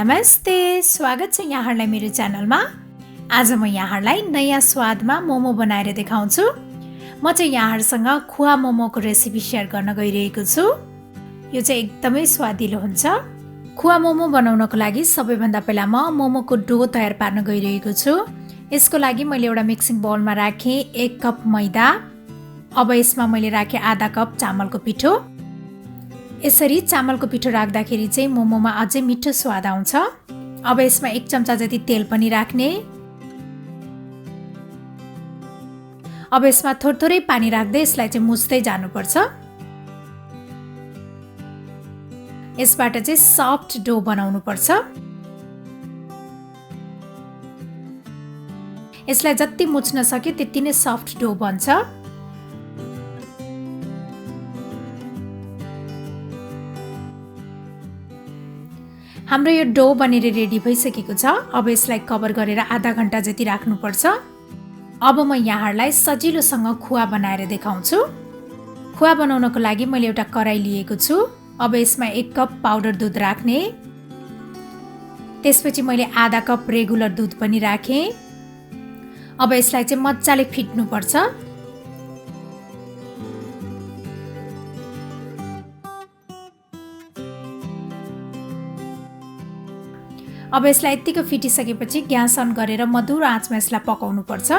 नमस्ते, स्वागत छ यहाँहरूलाई मेरो च्यानलमा। आज म यहाँहरूलाई नयाँ स्वादमा मोमो बनाएर देखाउँछु। म चाहिँ यहाँहरूसँग खुवा मोमोको रेसिपी सेयर गर्न गइरहेको छु। यो चाहिँ एकदमै स्वादिलो हुन्छ। खुवा मोमो बनाउनको लागि सबैभन्दा पहिला म मोमोको डो तयार पार्न गइरहेको छु। यसको लागि मैले एउटा मिक्सिङ बाउलमा राखेँ 1 कप मैदा। अब यसमा मैले राखेँ आधा कप चामलको पिठो। यसरी चामलको पिठो राख्दाखेरि चाहिँ मोमोमा अझै मिठो स्वाद आउँछ। अब यसमा 1 चम्चा जति तेल पनि राख्ने। अब यसमा थोरै पानी राख्दै यसलाई चाहिँ मुछ्दै जानुपर्छ। यसबाट चाहिँ सफ्ट डो बनाउनु पर्छ। यसलाई जति मुछ्न सक्यो त्यति नै सफ्ट डो बन्छ। हाम्रो यो डो बनेर रेडी भइसकेको छ। अब यसलाई कभर गरेर आधा घण्टा जति राख्नुपर्छ। अब म यहाँहरूलाई सजिलोसँग खुवा बनाएर देखाउँछु। खुवा बनाउनको लागि मैले एउटा कराई लिएको छु। अब यसमा 1 कप पाउडर दुध राख्ने। त्यसपछि मैले आधा कप रेगुलर दुध पनि राखेँ। अब यसलाई चाहिँ मजाले फिट्नुपर्छ। अब यसलाई यतिको फिटिसकेपछि ग्यास अन गरेर मधुरो आँचमा यसलाई पकाउनु पर्छ।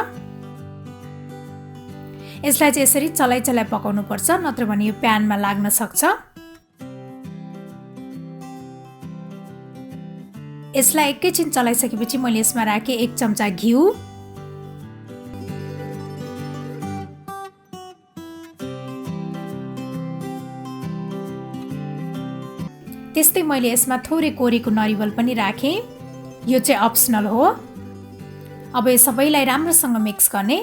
यसलाई चाहिँ यसरी चलाइ पकाउनु पर्छ, नत्र भने यो प्यानमा लाग्न सक्छ। यसलाई एकैछिन चलाइसकेपछि मैले यसमा राखेँ 1 चम्चा घिउ। त्यस्तै मैले यसमा थोरै कोरेको नरिवल पनि राखेँ। यो चाहिँ अप्सनल हो। अब यो सबैलाई राम्रोसँग मिक्स गर्ने।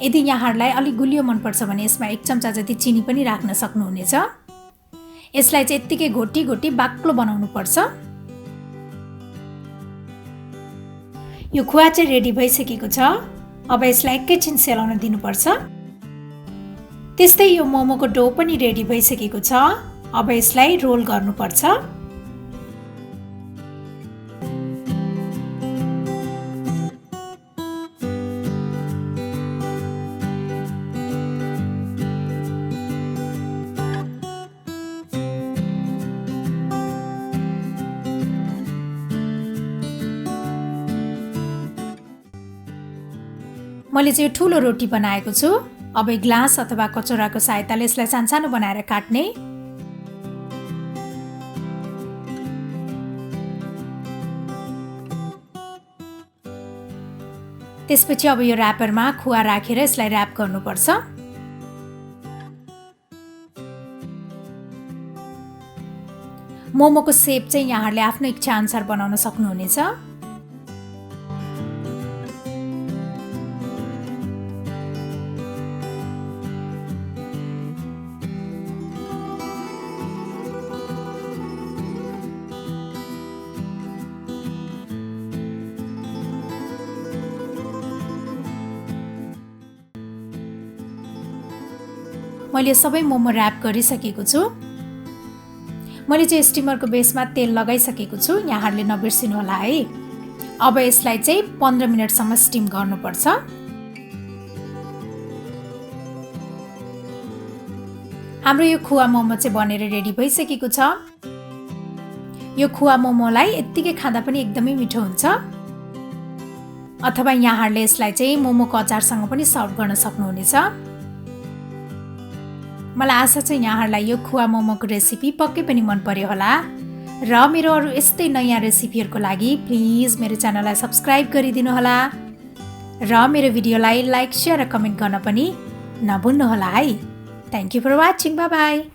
यदि यहाँहरूलाई अलि गुलियो मनपर्छ भने यसमा 1 चम्चा जति चिनी पनि राख्न सक्नुहुनेछ। यसलाई चाहिँ यत्तिकै घोटी बाक्लो बनाउनु पर्छ। यो खुवा चाहिँ रेडी भइसकेको छ। अब यसलाई एकैछिन सेलाउन दिनुपर्छ। त्यस्तै यो मोमोको डो पनि रेडी भइसकेको छ। अब यसलाई रोल गर्नुपर्छ। मैले चाहिँ ठुलो रोटी बनाएको छु। अब ग्लास अथवा कचौराको सहायताले यसलाई सानो बनाएर काट्ने। त्यसपछि अब यो र्यापरमा खुवा राखेर यसलाई र्याप गर्नुपर्छ। मोमोको शेप चाहिँ यहाँहरूले आफ्नो इच्छा अनुसार बनाउन सक्नुहुनेछ। मैले सबै मोमो र्याप गरिसकेको छु। मैले चाहिँ स्टिमरको बेसमा तेल लगाइसकेको छु, यहाँहरूले नबिर्सिनु होला है। अब यसलाई चाहिँ 15 मिनेटसम्म स्टिम गर्नुपर्छ। हाम्रो यो खुवा मोमो चाहिँ बनेर रेडी भइसकेको छ। यो खुवा मोमोलाई यत्तिकै खाँदा पनि एकदमै मिठो हुन्छ। अथवा यहाँहरूले यसलाई चाहिँ मोमोको अचारसँग पनि सर्भ गर्न सक्नुहुनेछ। मलाई आशा छ यहाँहरूलाई यो खुवा मोमोको रेसिपी पक्कै पनि मन पर्यो होला। र मेरो अरू यस्तै नयाँ रेसिपीहरूको लागि प्लिज मेरो च्यानललाई सब्स्क्राइब गरिदिनु होला। र मेरो भिडियोलाई लाइक, सेयर र कमेन्ट गर्न पनि नभुल्नु होला है। Thank you for watching. Bye by.